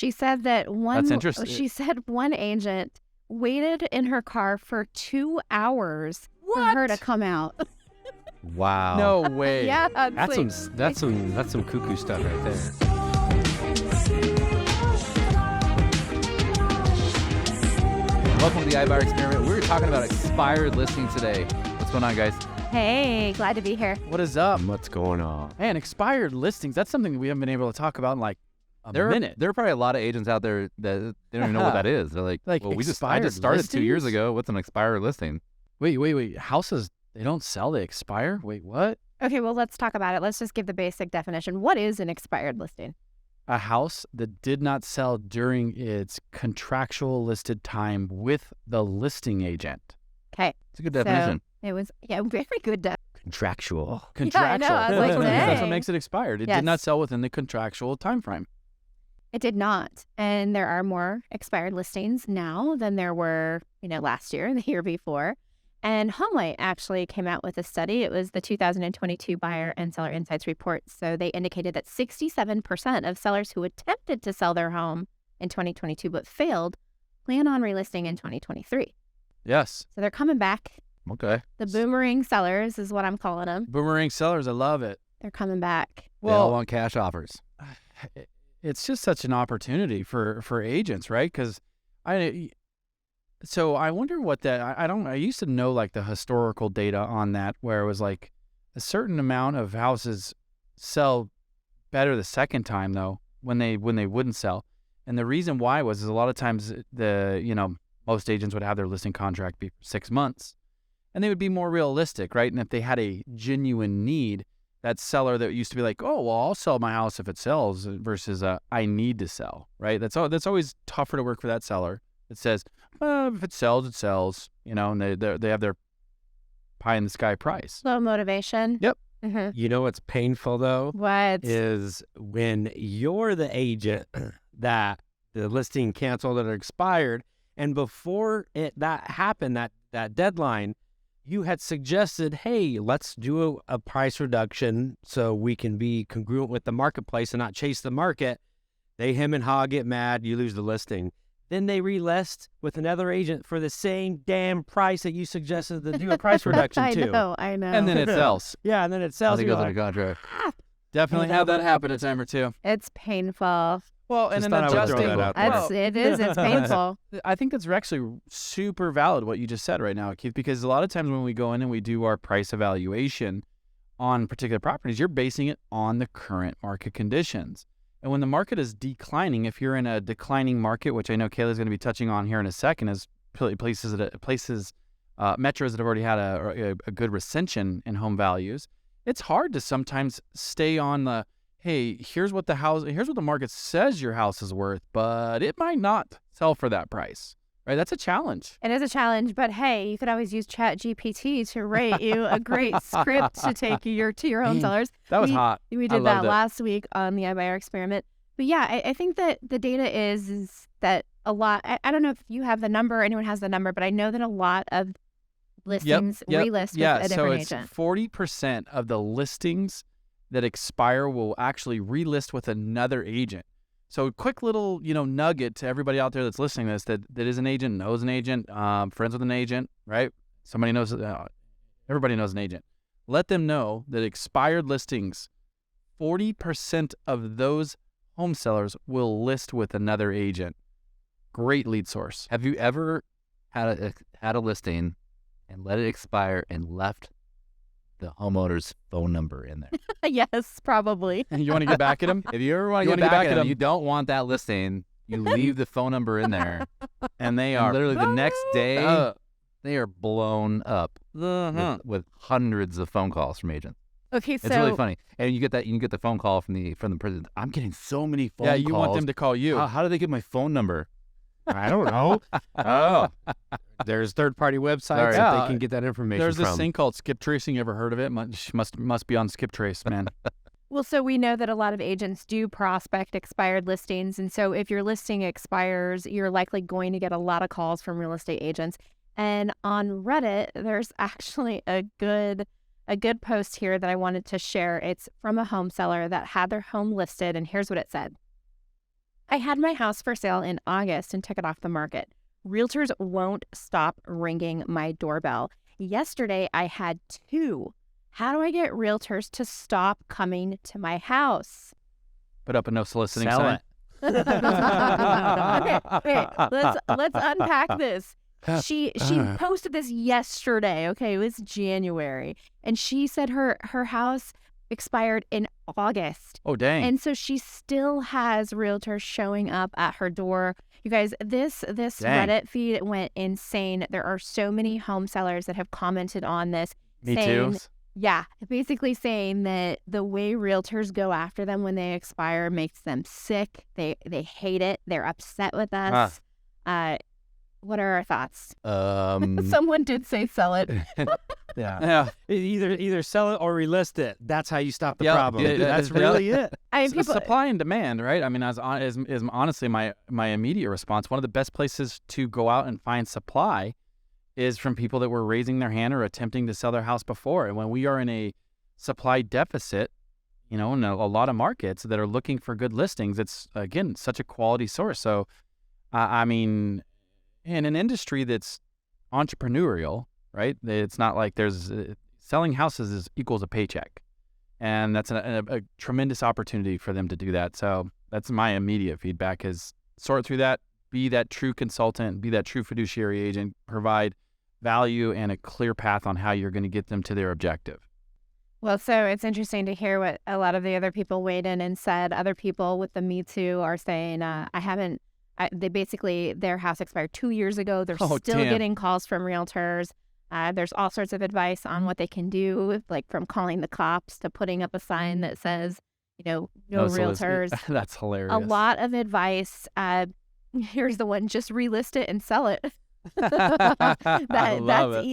She said that That's interesting. She said one agent waited in her car for 2 hours for her to come out. Wow. No way. Yeah, That's some cuckoo stuff right there. Welcome to the iBuyer experiment. We're talking about expired listings today. What's going on, guys? Hey, glad to be here. What is up? What's going on? Man, expired listings. That's something we haven't been able to talk about in like a minute. There are probably a lot of agents out there that they don't even know what that is. They're like well, I just started listings? 2 years ago. What's an expired listing? Wait. Houses, they don't sell, they expire? Wait, what? Okay, well, let's talk about it. Let's just give the basic definition. What is an expired listing? A house that did not sell during its contractual listed time with the listing agent. Okay. It's a good definition. So it was, very good definition. Contractual. Contractual. I know, I was like, That's what dang. makes it expired. It Yes. did not sell within the contractual time frame. It did not. And there are more expired listings now than there were, last year and the year before. And HomeLight actually came out with a study. It was the 2022 Buyer and Seller Insights Report. So they indicated that 67% of sellers who attempted to sell their home in 2022 but failed plan on relisting in 2023. Yes. So they're coming back. Okay. The boomerang sellers is what I'm calling them. Boomerang sellers, I love it. They're coming back. They all want cash offers. It's just such an opportunity for agents, right? Because so I wonder what that, I used to know like the historical data on that where it was like a certain amount of houses sell better the second time though when they wouldn't sell. And the reason why was is a lot of times most agents would have their listing contract be for 6 months and they would be more realistic, right? And if they had a genuine need, that seller that used to be like, oh, well, I'll sell my house if it sells versus I need to sell, right? That's always tougher to work for that seller. It says, if it sells, it sells, and they have their pie in the sky price. Low motivation. Yep. Mm-hmm. You know what's painful though? What? Is when you're the agent that the listing canceled or expired, and before that happened, that deadline, you had suggested, hey, let's do a price reduction so we can be congruent with the marketplace and not chase the market. They hem and haw, get mad, you lose the listing. Then they relist with another agent for the same damn price that you suggested to do a price reduction I to. know. And then it sells. Yeah, and then it sells. As it You're goes like, under contract. Definitely have that happen a time or two. It's painful. Well, and Just then thought I would throw adjusting. that out there. Well, It is. It's painful. I think that's actually super valid what you just said right now, Keith, because a lot of times when we go in and we do our price evaluation on particular properties, you're basing it on the current market conditions. And when the market is declining, if you're in a declining market, which I know Kayla's going to be touching on here in a second, as metros that have already had a good recension in home values, it's hard to sometimes stay on the, hey, here's what the market says your house is worth, but it might not sell for that price, right? That's a challenge. It is a challenge, but hey, you could always use ChatGPT to rate you a great script to take to your home sellers. That was hot. We I did that loved it. last week on the iBuyer experiment. But yeah, I think that the data is that a lot, I don't know if you have the number, or anyone has the number, but I know that a lot of listings relist with a different agent. 40% of the listings that expire will actually relist with another agent. So quick little, nugget to everybody out there that's listening to this that is an agent, knows an agent, friends with an agent, right? Somebody knows, everybody knows an agent. Let them know that expired listings, 40% of those home sellers will list with another agent. Great lead source. Have you ever had a listing and let it expire and left the homeowner's phone number in there? Yes, probably. You want to get back at them? If you ever want to get back at them, you don't want that listing, you leave the phone number in there. And they And are literally the next day, they are blown up with hundreds of phone calls from agents. Okay, so It's really funny. And you get the phone call from the person. I'm getting so many phone calls. Yeah, you want them to call you. How do they get my phone number? I don't know. Oh, there's third-party websites Sorry. that Yeah. they can get that information There's from. this thing called skip tracing. You ever heard of it? Must be on skip trace, man. Well, so we know that a lot of agents do prospect expired listings. And so if your listing expires, you're likely going to get a lot of calls from real estate agents. And on Reddit, there's actually a good post here that I wanted to share. It's from a home seller that had their home listed. And here's what it said. I had my house for sale in August and took it off the market. Realtors won't stop ringing my doorbell. Yesterday, I had 2. How do I get realtors to stop coming to my house? Put up a no soliciting Sell sign. it. Okay, wait, let's unpack this. She posted this yesterday. Okay, it was January, and she said her house expired in August. Oh, dang. And so she still has realtors showing up at her door. You guys, this Dang. Reddit feed went insane. There are so many home sellers that have commented on this. Me saying, too. Yeah, basically saying that the way realtors go after them when they expire makes them sick. They hate it. They're upset with us. What are our thoughts? Someone did say sell it. Yeah. Either sell it or relist it. That's how you stop the Yeah, problem. yeah, That's yeah. really it. I mean, people. Supply and demand, right? I mean, as honestly my immediate response, one of the best places to go out and find supply is from people that were raising their hand or attempting to sell their house before. And when we are in a supply deficit, in a lot of markets that are looking for good listings, it's, again, such a quality source. So, I mean, in an industry that's entrepreneurial, right? It's not like there's selling houses equals a paycheck. And that's a tremendous opportunity for them to do that. So that's my immediate feedback is sort through that, be that true consultant, be that true fiduciary agent, provide value and a clear path on how you're going to get them to their objective. Well, so it's interesting to hear what a lot of the other people weighed in and said. Other people with the Me Too are saying, they basically, their house expired 2 years ago. They're still getting calls from realtors. There's all sorts of advice on what they can do, like from calling the cops to putting up a sign that says, no realtors. That's hilarious. A lot of advice. Here's the one: just relist it and sell it.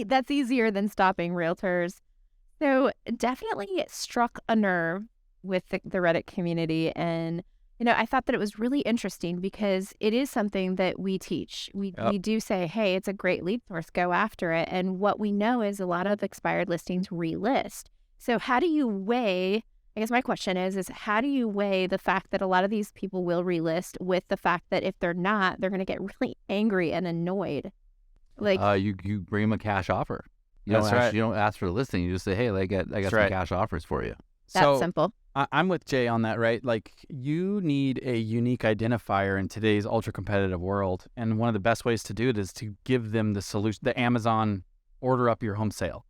That's easier than stopping realtors. So definitely it struck a nerve with the Reddit community. And, I thought that it was really interesting because it is something that we teach. We do say, hey, it's a great lead source, go after it. And what we know is a lot of expired listings relist. So how do you weigh, I guess my question is how do you weigh the fact that a lot of these people will relist with the fact that if they're not, they're going to get really angry and annoyed? Like you bring them a cash offer. You don't ask for the listing. You just say, hey, I got some cash offers for you. That's simple. I'm with Jay on that, right? Like, you need a unique identifier in today's ultra competitive world. And one of the best ways to do it is to give them the solution, the Amazon order up your home sale.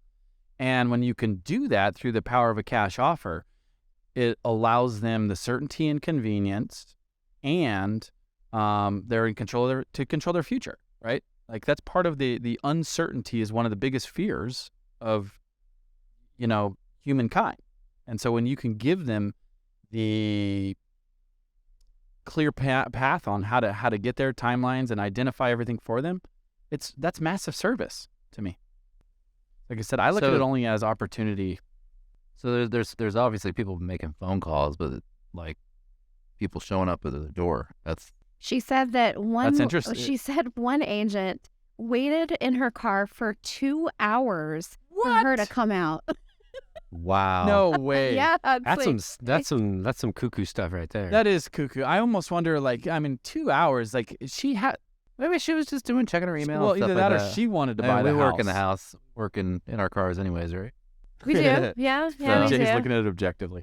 And when you can do that through the power of a cash offer, it allows them the certainty and convenience, and they're in control to control their future, right? Like, that's part of the uncertainty is one of the biggest fears of, humankind. And so when you can give them the clear path on how to get their timelines and identify everything for them, that's massive service to me. Like I said, I look at it only as opportunity. So there's obviously people making phone calls, but like people showing up at the door. She said that That's interesting. She said one agent waited in her car for 2 hours for her to come out. Wow. No way. Yeah, That's some cuckoo stuff right there. That is cuckoo. I almost wonder, 2 hours, Maybe she was just checking her email. Well, and stuff either that like or she wanted to buy the we house. work in the house, working in our cars anyways, right? We do. Yeah, we Jay's do. looking at it objectively.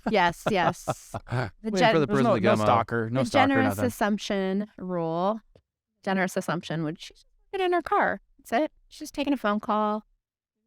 Yes. Waiting for the person to no come out. stalker, no the stalker, generous nothing. assumption rule. Generous assumption would she's just in her car. That's it. She's just taking a phone call,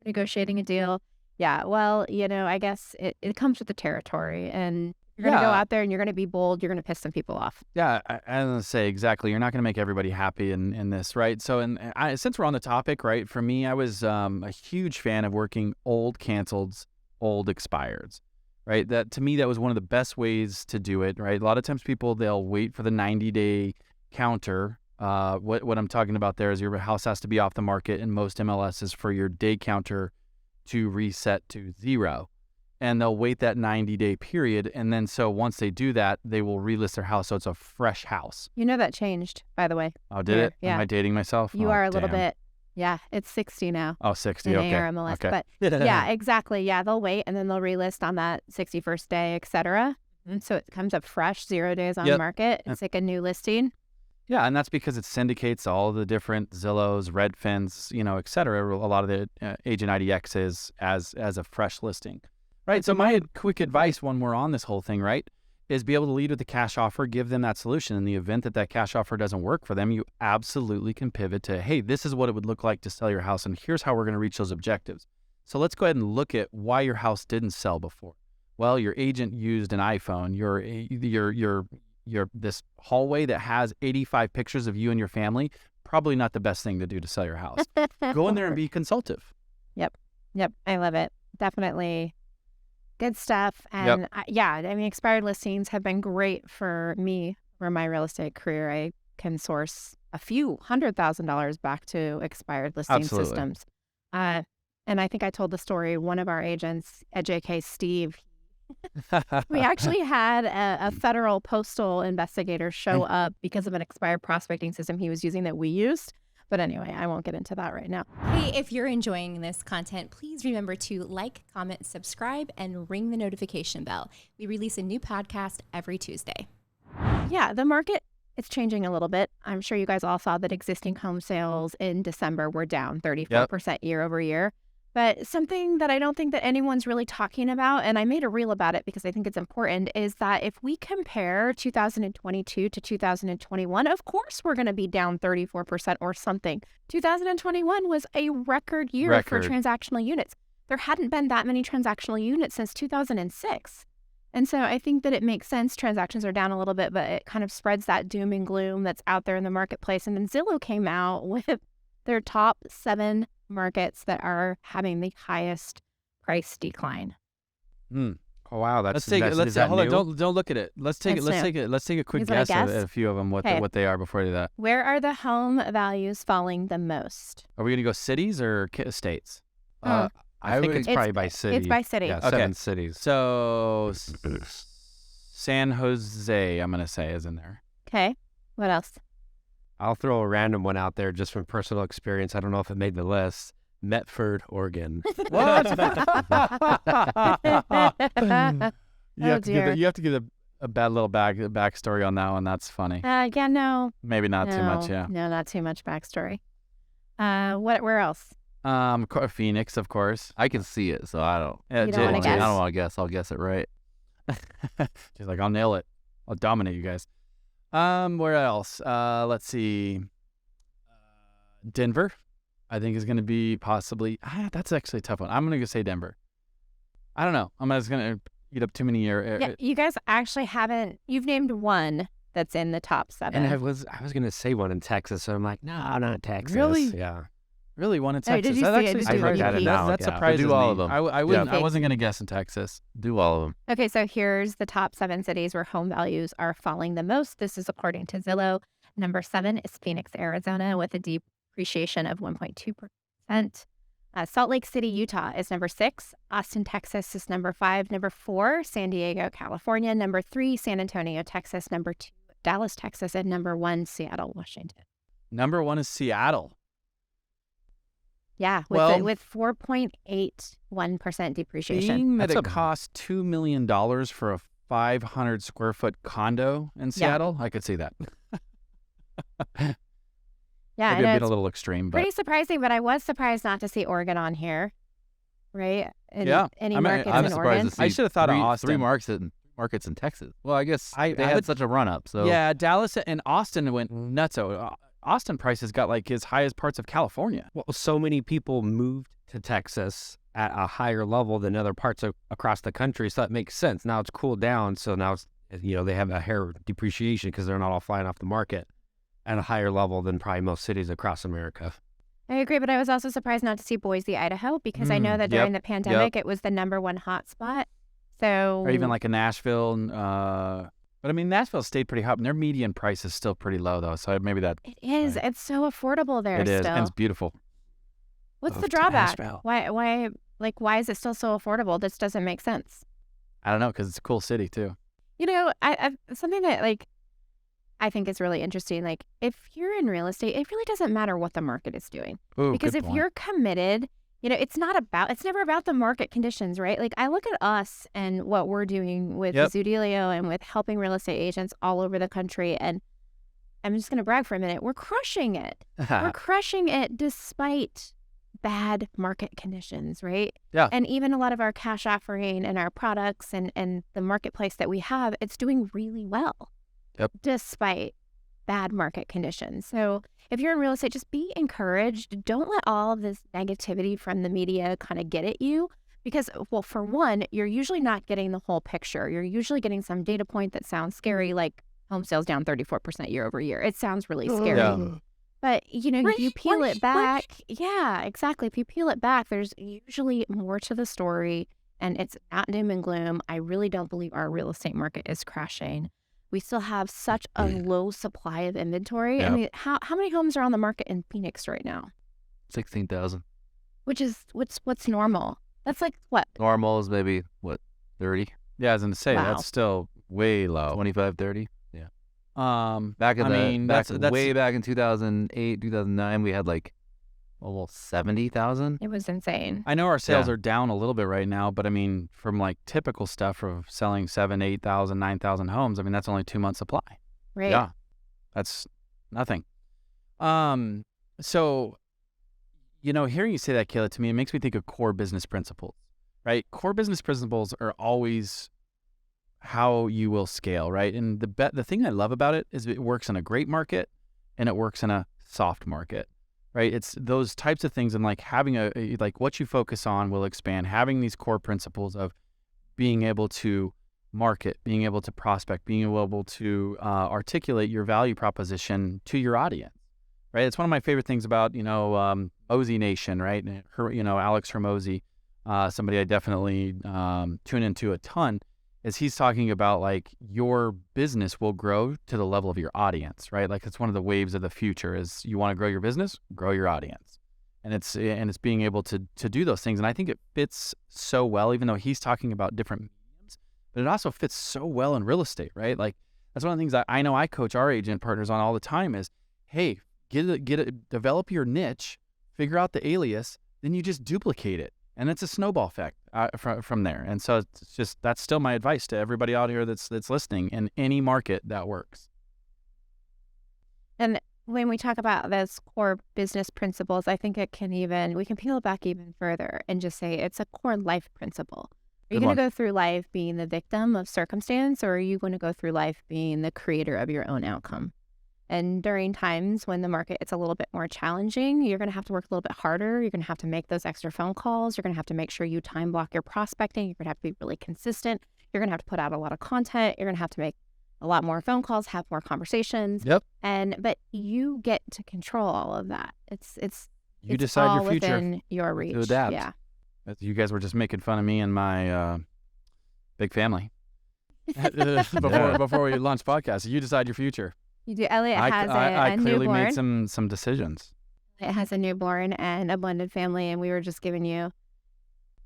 negotiating a deal. Yeah. Well, I guess it comes with the territory, and you're gonna go out there and you're gonna be bold. You're gonna piss some people off. Yeah, I was gonna say exactly. You're not gonna make everybody happy in this, right? So, since we're on the topic, right? For me, I was a huge fan of working old canceleds, old expireds, right? That to me, that was one of the best ways to do it, right? A lot of times they'll wait for the 90-day counter. What I'm talking about there is your house has to be off the market in most MLSs for your day counter to reset to 0. And they'll wait that 90-day period. And then so once they do that, they will relist their house. So it's a fresh house. That changed, by the way. Oh, did it? Yeah. Am I dating myself? You are a little bit. Yeah, it's 60 now. Oh, 60. In Okay. ARMLS. Okay. But yeah, exactly. Yeah, they'll wait and then they'll relist on that 61st day, etc. So it comes up fresh, 0 days on Yep. market. It's like a new listing. Yeah, and that's because it syndicates all the different Zillows, Redfins, et cetera, a lot of the agent IDXs as a fresh listing, right? So my quick advice when we're on this whole thing, right, is be able to lead with the cash offer, give them that solution. In the event that cash offer doesn't work for them, you absolutely can pivot to, hey, this is what it would look like to sell your house, and here's how we're going to reach those objectives. So let's go ahead and look at why your house didn't sell before. Well, your agent used an iPhone. Your this hallway that has 85 pictures of you and your family, probably not the best thing to do to sell your house. Go in there and be consultative. Yep. I love it. Definitely good stuff. And expired listings have been great for me for my real estate career. I can source a few $100,000 back to expired listing systems. And I think I told the story, one of our agents at JK, Steve, we actually had a federal postal investigator show up because of an expired prospecting system he was using that we used. But anyway, I won't get into that right now. Hey, if you're enjoying this content, please remember to like, comment, subscribe, and ring the notification bell. We release a new podcast every Tuesday. Yeah, the market is changing a little bit. I'm sure you guys all saw that existing home sales in December were down 34% year over year. But something that I don't think that anyone's really talking about, and I made a reel about it because I think it's important, is that if we compare 2022 to 2021, of course we're going to be down 34% or something. 2021 was a record year for transactional units. There hadn't been that many transactional units since 2006. And so I think that it makes sense. Transactions are down a little bit, but it kind of spreads that doom and gloom that's out there in the marketplace. And then Zillow came out with their top 7 markets that are having the highest price decline. Oh wow, Let's take it. Let's hold on. Don't look at it. Let's take a quick guess at a few of them. What they are before we do that. Where are the home values falling the most? Are we gonna go cities or states? I think it's probably by city. It's by city. Yeah, Okay. 7 cities. So San Jose, I'm gonna say, is in there. Okay. What else? I'll throw a random one out there just from personal experience. I don't know if it made the list. Medford, Oregon. What? You have to give a bad little backstory on that one. That's funny. No. Maybe not too much. Yeah. No, not too much backstory. Where else? Phoenix, of course. I can see it, so I don't. You don't wanna guess? I don't want to guess. I'll guess it right. She's like, I'll nail it. I'll dominate you guys. Where else? Let's see. Denver, I think is going to be possibly. That's actually a tough one. I'm going to say Denver. I don't know. I'm just going to eat up too many years. Yeah, you guys actually haven't. You've named one that's in the top 7. And I was going to say one in Texas, so I'm like, no, not Texas. Really? Yeah. Really, one in Oh, did Texas. you That see it? actually Did you surprises look at me. it now? That Yeah. surprises Do all me. of them. I wouldn't. Yeah. I wasn't going to guess in Texas. Do all of them. Okay, so here's the top 7 cities where home values are falling the most. This is according to Zillow. Number 7 is Phoenix, Arizona, with a depreciation of 1.2%. Salt Lake City, Utah is number 6. Austin, Texas is number 5. Number 4, San Diego, California. Number 3, San Antonio, Texas. Number 2, Dallas, Texas. And number 1, Seattle, Washington. Number 1 is Seattle. Yeah, Well, with 4.81% depreciation. Being that That's it costs $2 million for a 500 square foot condo in Seattle, I could see that. Yeah, Maybe I a know bit a it's little extreme, but pretty surprising, but I was surprised not to see Oregon on here, right? Yeah, Any I mean, markets I'm in surprised Oregon? to see I should have thought of three Austin. markets in Texas. Well, I guess I they had would- such a run up. So Yeah, Dallas and Austin went nutso. Austin prices got like as high as parts of California. Well, so many people moved to Texas at a higher level than other parts across the country, so that makes sense. Now it's cooled down, so now it's, they have a higher depreciation because they're not all flying off the market at a higher level than probably most cities across America. I agree, but I was also surprised not to see Boise, Idaho, because I know that during the pandemic it was the number 1 hotspot. So, Or even like a Nashville. But I mean, Nashville stayed pretty hot, and their median price is still pretty low, though. So maybe that it is. Right. It's so affordable there it is, still. and it's beautiful. What's the Love drawback? Nashville. Why is it still so affordable? This doesn't make sense. I don't know, because it's a cool city too. I something that I think is really interesting. If you're in real estate, it really doesn't matter what the market is doing. Ooh, Because good if point. you're committed it's never about the market conditions, right? Like I look at us and what we're doing with Yep. Zoodealio and with helping real estate agents all over the country. And I'm just going to brag for a minute. We're crushing it. We're crushing it despite bad market conditions, right? Yeah. And even a lot of our cash offering and our products and the marketplace that we have, it's doing really well. Yep. Despite bad market conditions. So if you're in real estate, just be encouraged. Don't let all of this negativity from the media kind of get at you because, well, for one, you're usually not getting the whole picture. You're usually getting some data point that sounds scary, like home sales down 34% year over year. It sounds really scary. Yeah. But, if you peel it back, yeah, exactly. If you peel it back, there's usually more to the story and it's not doom and gloom. I really don't believe our real estate market is crashing. We still have such a low supply of inventory. Yep. I mean, how many homes are on the market in Phoenix right now? 16,000. Which is what's normal? That's like what? Normal is maybe, 30? Yeah, I was going to say, Wow. that's still way low. 25, 30? Yeah. Back Way back in 2008, 2009, we had like almost 70,000. It was insane. I know our sales Yeah. are down a little bit right now, but I mean, from like typical stuff of selling 7,000, 8,000, 9,000 homes, I mean, that's only 2 months supply. Right. Yeah. That's nothing. So, hearing you say that, Kayla, to me, it makes me think of core business principles, right? Core business principles are always how you will scale, right? And the thing I love about it is it works in a great market and it works in a soft market, right? It's those types of things, and like having like what you focus on will expand. Having these core principles of being able to market, being able to prospect, being able to articulate your value proposition to your audience, right? It's one of my favorite things about Mosey Nation, right? Alex Hermosi, somebody I definitely tune into a ton. Is he's talking about like your business will grow to the level of your audience, right? Like it's one of the waves of the future is you want to grow your business, grow your audience. And it's being able to do those things. And I think it fits so well, even though he's talking about different mediums, but it also fits so well in real estate, right? Like that's one of the things that I know I coach our agent partners on all the time is, hey, develop your niche, figure out the alias, then you just duplicate it. And it's a snowball effect from there. And so it's just, that's still my advice to everybody out here that's listening in any market that works. And when we talk about those core business principles, I think we can peel it back even further and just say it's a core life principle. Are you Good going to one. go through life being the victim of circumstance, or are you going to go through life being the creator of your own outcome? And during times when the market is a little bit more challenging, you're going to have to work a little bit harder. You're going to have to make those extra phone calls. You're going to have to make sure you time block your prospecting. You're going to have to be really consistent. You're going to have to put out a lot of content. You're going to have to make a lot more phone calls, have more conversations. Yep. But you get to control all of that. You it's decide all your future. within your reach. To adapt. Yeah. You guys were just making fun of me and my big family before we launched podcast. You decide your future. You do. Elliot has I a clearly newborn. made some decisions. It has a newborn and a blended family, and we were just giving you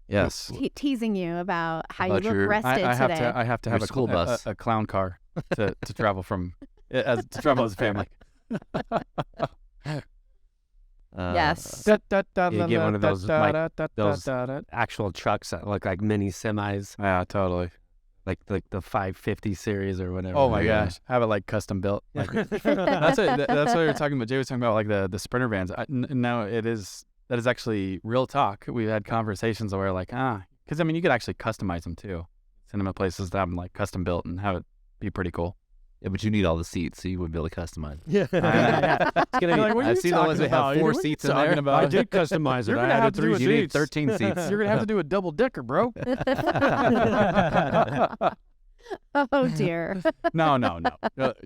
Yes. teasing you about how About you look your- rested I have today. I have to Your have school bus. a clown car to travel to travel as a family. Yes. You get one of those, like, those actual trucks that look like mini semis, Yeah, totally. like the 550 series or whatever. Oh my Yeah. gosh, have it like custom built. Like, that's what we were talking about. Jay was talking about like the Sprinter vans. No, that is actually real talk. We've had conversations where like because I mean you could actually customize them too. Send them to places that have them like custom built and have it be pretty cool. Yeah, but you need all the seats, so you wouldn't be able to customize. Yeah. It's gonna be Like, what are I've you seen the ones that talking have about? 4 What are you seats in talking there. about? I did customize it. You're I gonna added have to do 3 a You need seats. 13 seats. You're gonna have to do a double decker, bro. Oh dear. No.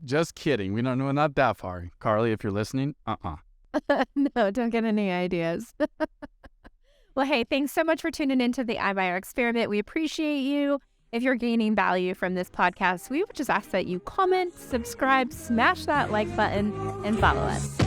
Just kidding. We're not that far, Carly. If you're listening, No, don't get any ideas. Well, hey, thanks so much for tuning into the iBuyer experiment. We appreciate you. If you're gaining value from this podcast, we would just ask that you comment, subscribe, smash that like button, and follow us.